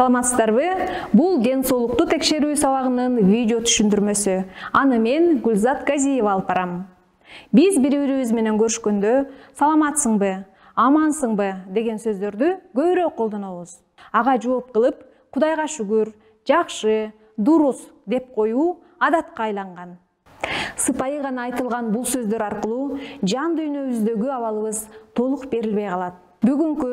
Саламатсыздарбы? Бул ген соолукту текшерүү сабагынын видео түшүндүрмөсү. Аны мен Гүлзат Газиева алып барам. Биз бири-бирибиз менен көрүшкөндө саламатсыңбы, амансыңбы деген сөздөрдү көбүрөөк колдонобуз. Ага жооп кылып, Кудайга шүгүр, жакшы, дурус деп коюу адатка айланган. Сыпайы гана айтылган бул сөздөр аркылуу жан дүйнөбүздөгү абалыбыз толук берилбей калат. Бүгүнкү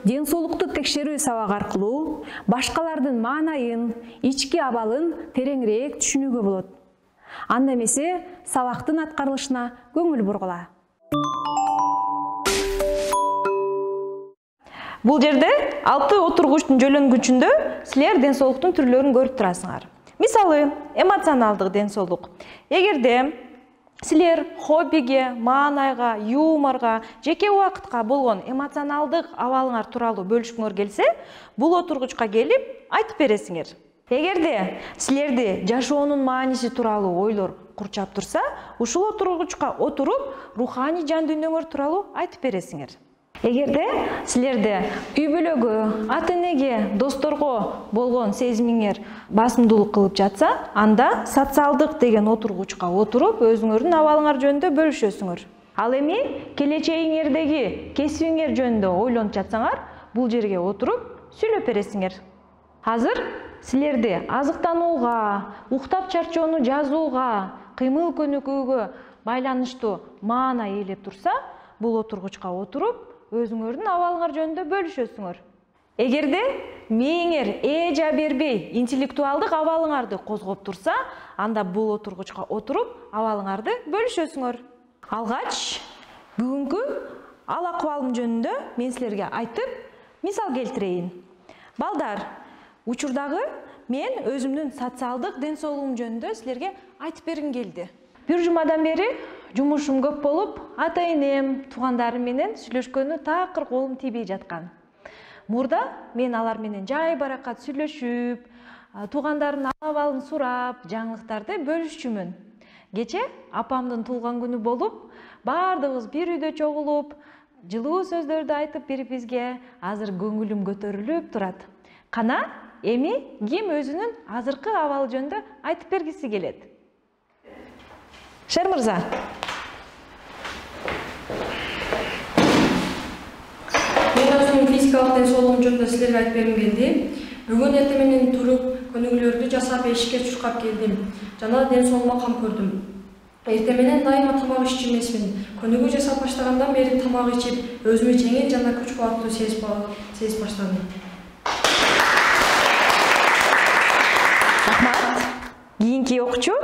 ден соолукту текшерүү сабагы аркылуу башкалардын маанайын, ички абалын тереңирээк түшүнүүгө болот. Анда эмесе сабактын аткарылышына көңүл бургула. Бул жерде 6 отургучтун жөлөнгүчүндө силер ден соолуктун түрлөрүн көрүп турасыңар. Мисалы, эмоционалдык ден соолук. Эгерде силер хоббиге, маанайга, юморго, жеке убакытка болгон эмоционалдык абалыңар тууралуу бөлүшкүңөр келсе, бул отургучка келип айтып бересиңер. Эгерде силерди жашоонун мааниси тууралуу ойлор курчап турса, ушул отургучка отуруп, руханий жан дүйнөңөр тууралуу айтып бересиңер. Эгерде силерде үй бүлөгө, ата-энеге, досторго болгон сезимиңер басымдуулук кылып жатса, анда социалдык деген отургучка отуруп, өзүңөрдүн абалыңар жөнүндө бөлүшөсүңөр. Ал эми келечегиңердеги кесибиңер жөнүндө ойлонуп жатсаңар, бул жерге отуруп, сүйлөп бересиңер. Азыр силерди азыктанууга, уктап чарчоону жазууга, кыймыл көнүкүүгө байланыштуу маана ээлеп турса, бул отургучка отуруп, өзүңөрдүн абалыңар жөнүндө бөлүшөсүңөр. Эгерде мээңер жа бербей интеллектуалдык абалыңарды козгоп турса, анда бул отургучка отуруп, абалыңарды бөлүшөсүңөр. Алгач, бүгүнкү ал акыбалым жөнүндө мен силерге айтып, мисал келтирейин. Балдар, учурдагы мен өзүмдүн социалдык ден соолугум жөнүндө силерге айтып бергим келди. Бир жумадан бери жумушум көп болуп, ата-энем, туугандарым менен сүйлөшкөнү такыр колум тийбей жаткан. Мурда мен алар менен жай баракат сүйлөшүп, туугандарымдын абалын сурап, жаңылыктарды бөлүшчүмүн. Кече апамдын туулган күнү болуп, баардыгыбыз бир үйдө чогулуп, жылуу сөздөрдү айтып бири-бирибизге, азыр көңүлүм көтөрүлүп турат. Кана эми ким өзүнүн азыркы абалы жөнүндө айтып бергиси келет? Шер мырза. Мен өзүмдүн физикалык ден соолугум жөнүндө силерге айтып бергим келди. Бүгүн эртең менен туруп, көнүгүүлөрдү жасап, эшикке чуркап келдим. Жана ден соолугума кам көрдүм. Эртең менен дайыма тамак иччү эмесмин. Көнүгүү жасап баштагандан бери тамак ичип, өзүмү жеңил жана күч кубаттуу сезип баштадым. Рахмат. Кийинки окуучу?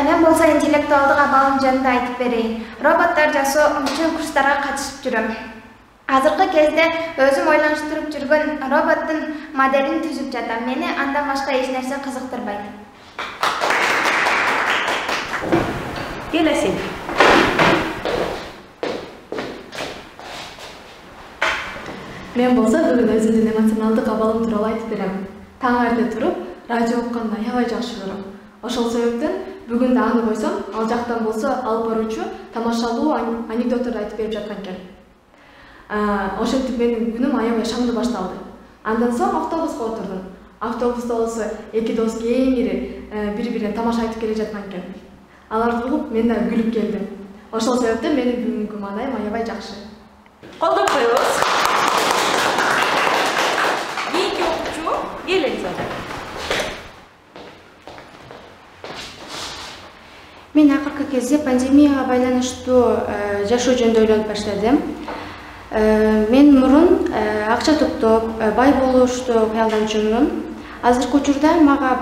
Мен болсо интеллектуалдык абалым жөнүндө айтып берейин. Роботтор жасоо үчүн курстарга катышып жүрөм. Азыркы кезде өзүм ойлонуштуруп жүргөн роботтун моделин түзүп жатам. Мени андан башка эч нерсе кызыктырбайт. Келесиң. Мен болсо бүгүн өзүмдүн эмоционалдык абалым тууралуу айтып берем. Таң эрте туруп, радио укканды аябай жакшы көрөм. Ошол себептен бүгүн да аны койсом, ал жактан болсо алып баруучу тамашалуу анекдотторду айтып берип жаткан экен. Ошентип менин күнүм аябай шаңдуу башталды. Андан соң автобуска отурдум. Автобуста болсо эки дос кеңири бири-бирине тамаша айтып келе жаткан экен. Аларды угуп, мен да күлүп келдим. Ошол себептен менин бүгүнкү маанайым аябай жакшы. Колдоп коебуз. Кийинки окуучу келеңиз. Мен акыркы кезде пандемияга байланыштуу жашоо жөнүндө ойлонуп баштадым. Мен мурун акча топтоп, бай болушту кыялданчумун. Азыркы учурда мага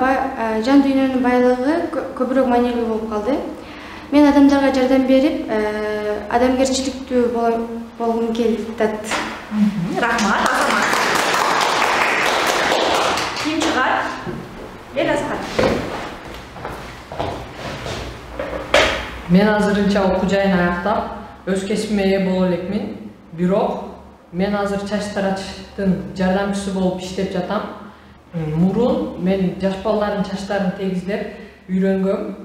жан дүйнөнүн байлыгы көбүрөөк маанилүү болуп калды. Мен адамдарга жардам берип, адамгерчиликтүү болгум келип атат. Рахмат, азамат. Ким чыгат? Эл Асхат. Мен азырынча окуу жайын аяктап, өз кесибиме ээ боло элекмин. Бирок мен азыр чач таратыштын жардамчысы болуп иштеп жатам. Мурун мен жаш балдардын чачтарын тегизлеп үйрөнгөм.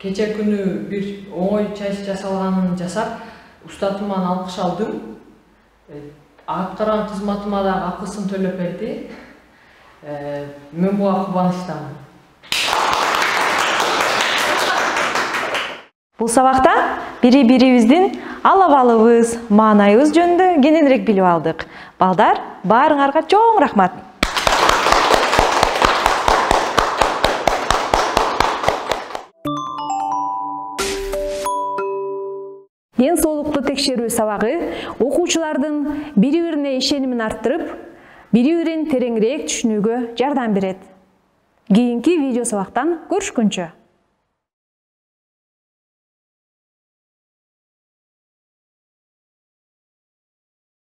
Кече күнү бир оңой чач жасалганын жасап, Устатыман алкыш алдым. Аткарган кызматыма да акысын төлөп берди. Мен буга кубанычтамын. Бул сабакта бири-бирибиздин алабалыбыз, маанайыбыз жөнүндө кененирээк билип алдык. Балдар, баарыңарга чоң рахмат. Ден соолукту текшерүү сабагы окуучулардын бири-бирине ишенимин арттырып, бири-бирин тереңирээк түшүнүүгө жардам берет. Кийинки видео сабактан көрүшкөнчө.